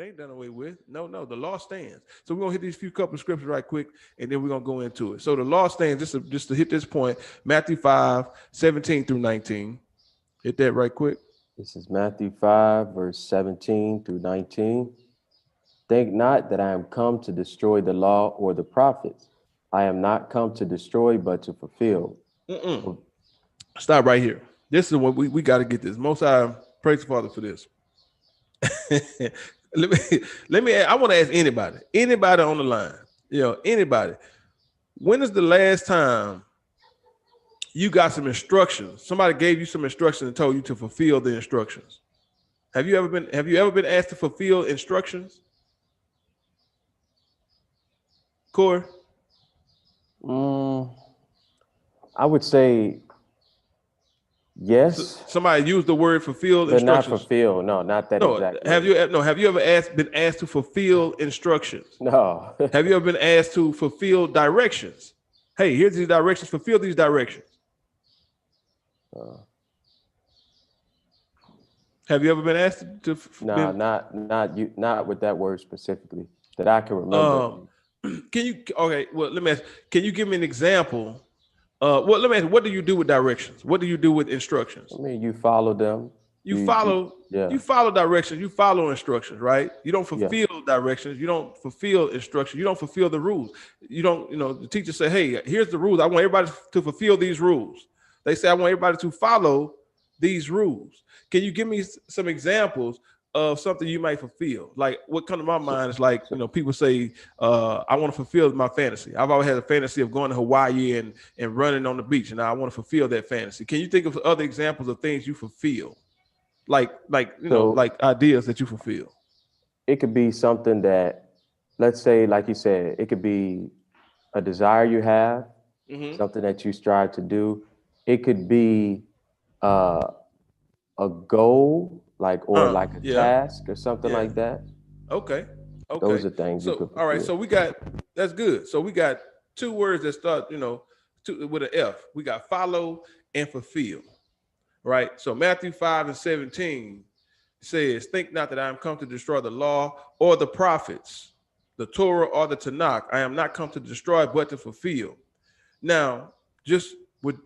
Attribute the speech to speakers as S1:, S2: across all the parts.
S1: It ain't done away with. No, no, the law stands. So we're gonna hit these few couple of scriptures right quick, and then we're gonna go into it. So the law stands. Just to hit this point, Matthew 5:17 through 19. Hit that right quick.
S2: This is Matthew 5, verse 17 through 19. Think not that I am come to destroy the law or the prophets. I am not come to destroy, but to fulfill.
S1: Stop right here. This is what we got to get this. Most I praise the Father for this. let me. I want to ask anybody on the line. Anybody. When is the last time you got some instructions? Somebody gave you some instructions and told you to fulfill the instructions. Have you ever been asked to fulfill instructions? Corey?
S2: I would say yes.
S1: So somebody used the word fulfill
S2: but
S1: instructions.
S2: Not fulfill. No, not that exact
S1: Have
S2: word.
S1: Have you ever been asked to fulfill instructions?
S2: No.
S1: Have you ever been asked to fulfill directions? Hey, here's these directions. Fulfill these directions. Have you ever been asked to?
S2: No, not with that word specifically that I can remember.
S1: Can you? Okay. Well, let me ask. Can you give me an example? Let me ask. What do you do with directions? What do you do with instructions?
S2: I mean, you follow them.
S1: You follow directions. You follow instructions, right? You don't fulfill directions. You don't fulfill instructions. You don't fulfill the rules. You don't. The teacher say, "Hey, here's the rules. I want everybody to fulfill these rules." They say, "I want everybody to follow these rules." Can you give me some examples of something you might fulfill? Like what comes to my mind is like, people say, I want to fulfill my fantasy. I've always had a fantasy of going to Hawaii and running on the beach, and I want to fulfill that fantasy. Can you think of other examples of things you fulfill? Like ideas that you fulfill?
S2: It could be something that, let's say, like you said, it could be a desire you have, something that you strive to do. It could be a goal, like a task or something like that.
S1: Okay.
S2: Those are things.
S1: So all right. So that's good. So we got two words that start, with an F. We got follow and fulfill. Right. So Matthew 5:17 says, "Think not that I am come to destroy the law or the prophets, the Torah or the Tanakh. I am not come to destroy, but to fulfill." Now, just with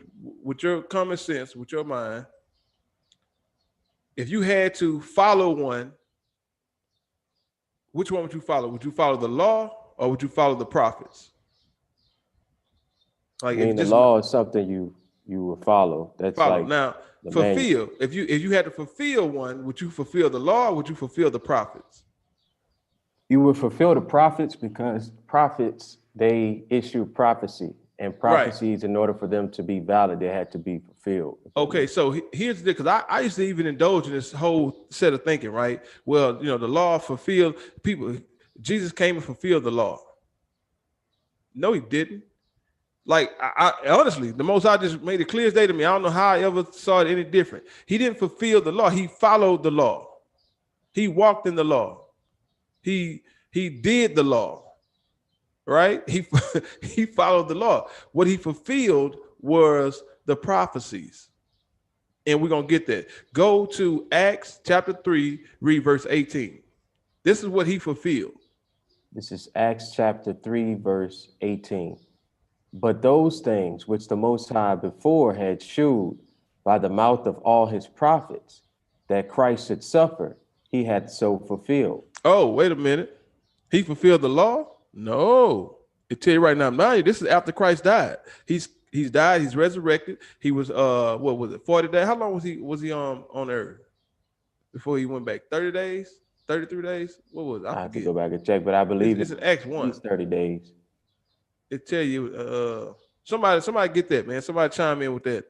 S1: your common sense, with your mind, if you had to follow one, which one would you follow? Would you follow the law or would you follow the prophets?
S2: Like, I mean, the law is something you will follow. That's follow. Like
S1: now fulfill. If you had to fulfill one, would you fulfill the law or would you fulfill the prophets?
S2: You would fulfill the prophets because prophets, they issue prophecy. And prophecies, in order for them to be valid, they had to be fulfilled.
S1: Okay, so here's the, because I used to even indulge in this whole set of thinking, right? Well, the law fulfilled people. Jesus came and fulfilled the law. No, he didn't. Like, I honestly, the Most High just made it clear as day to me. I don't know how I ever saw it any different. He didn't fulfill the law. He followed the law. He walked in the law. He did the law. Right? He followed the law. What he fulfilled was the prophecies. And we're going to get that. Go to Acts chapter 3, read verse 18. This is what he fulfilled.
S2: This is Acts chapter 3, verse 18. But those things which the Most High before had shewed by the mouth of all his prophets, that Christ should suffer, he had so fulfilled.
S1: Oh, wait a minute. He fulfilled the law? No. I tell you right now, this is after Christ died. He's died, he's resurrected. He was 40 days? How long was he on earth before he went back? 30 days? 33 days? What was it?
S2: I have to go back and check, but I believe
S1: it's in Acts 1.
S2: It's 30 days.
S1: It tell you somebody get that, man. Somebody chime in with that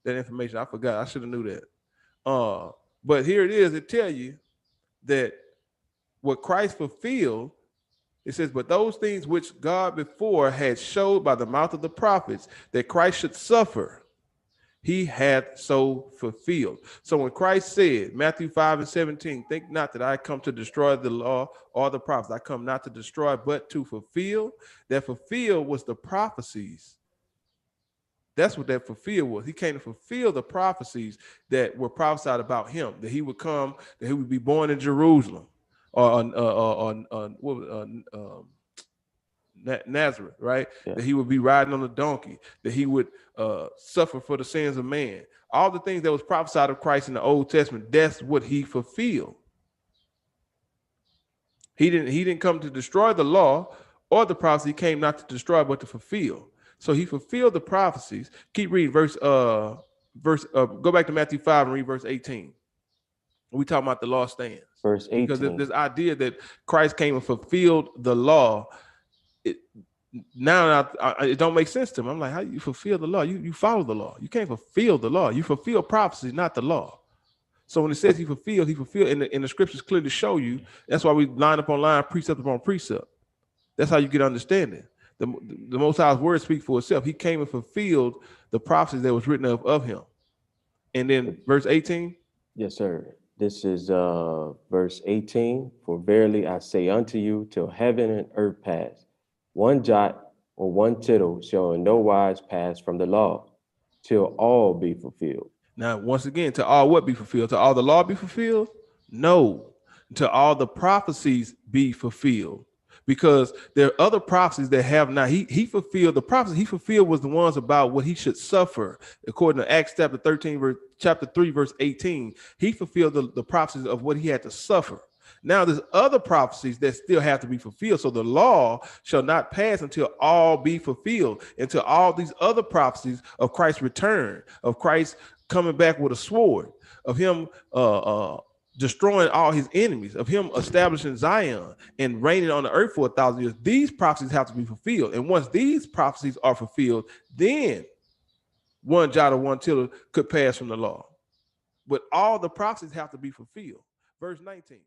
S1: information. I forgot. I should have knew that. But here it is. It tell you that what Christ fulfilled. It says, but those things which God before had showed by the mouth of the prophets that Christ should suffer, he had so fulfilled. So when Christ said, Matthew 5:17, think not that I come to destroy the law or the prophets. I come not to destroy, but to fulfill. That fulfill was the prophecies. That's what that fulfill was. He came to fulfill the prophecies that were prophesied about him, that he would come, that he would be born in Jerusalem. Nazareth, right?
S2: Yeah.
S1: That he would be riding on a donkey, that he would suffer for the sins of man. All the things that was prophesied of Christ in the Old Testament, that's what he fulfilled. He didn't come to destroy the law or the prophecy. He came not to destroy, but to fulfill. So he fulfilled the prophecies. Keep reading go back to Matthew 5 and read verse 18. We talking about the law stands.
S2: Verse 18.
S1: Because this idea that Christ came and fulfilled the law, it don't make sense to me. I'm like, how do you fulfill the law? You follow the law. You can't fulfill the law. You fulfill prophecy, not the law. So when it says he fulfilled, and the scriptures clearly show you. That's why we line upon line, precept upon precept. That's how you get understanding. The Most High's word speaks for itself. He came and fulfilled the prophecies that was written of him. And then verse 18.
S2: Yes, sir. This is verse 18. For verily I say unto you, till heaven and earth pass, one jot or one tittle shall in no wise pass from the law, till all be fulfilled.
S1: Now, once again, to all what be fulfilled? To all the law be fulfilled? No. To all the prophecies be fulfilled. Because there are other prophecies that have not. He fulfilled the prophecies he fulfilled was the ones about what he should suffer. According to Acts chapter 3, verse 18, he fulfilled the prophecies of what he had to suffer. Now there's other prophecies that still have to be fulfilled. So the law shall not pass until all be fulfilled, until all these other prophecies of Christ's return, of Christ coming back with a sword, of him destroying all his enemies, of him establishing Zion and reigning on the earth for 1,000 years. These prophecies have to be fulfilled. And once these prophecies are fulfilled, then one jot or one tittle could pass from the law. But all the prophecies have to be fulfilled. Verse 19.